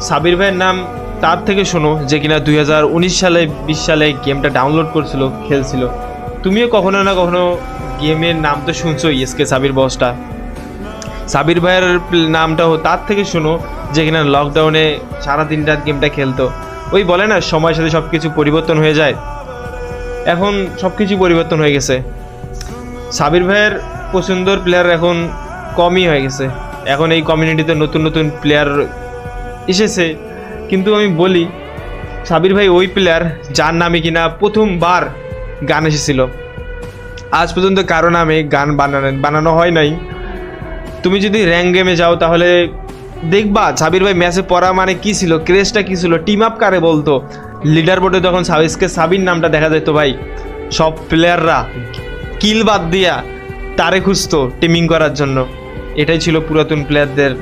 সাবির ভাইয়ের নাম তার থেকে শোনো যে কিনা 2019 সালে 20 সালে গেমটা ডাউনলোড করছিল, খেলছিল। তুমিও কখনো না কখনো গেমের নাম তো শুনছো, এসকে সাবির বসটা। সাবির ভাইয়ের নামটাও তার থেকে শোনো যে কিনা লকডাউনে সারাদিন রাত গেমটা খেলতো। ওই বলে না সময়ের সাথে সব কিছু পরিবর্তন হয়ে যায়, এখন সব কিছু পরিবর্তন হয়ে গেছে। সাবির ভাইয়ের পছন্দের প্লেয়ার এখন কমই হয়ে গেছে। এখন এই কমিউনিটিতে নতুন নতুন প্লেয়ার এসেছে, কিন্তু আমি বলি সাবির ভাই ওই প্লেয়ার যার নামে কিনা প্রথমবার গান এসেছিল। আজ পর্যন্ত কারো নামে গান বানানো হয় নাই। তুমি যদি র্যাঙ্ক গেমে যাও তাহলে দেখবা সাবির ভাই ম্যাচে পড়া মানে কী ছিল, ক্রেজটা কী ছিল, টিম আপ কারে বলতো। লিডার বোর্ডে তখন সাবির নামটা দেখা যেত ভাই, সব প্লেয়াররা কিল বাদ দিয়া তারে খুঁজতো টিমিং করার জন্য। এটাই ছিল পুরাতন প্লেয়ারদের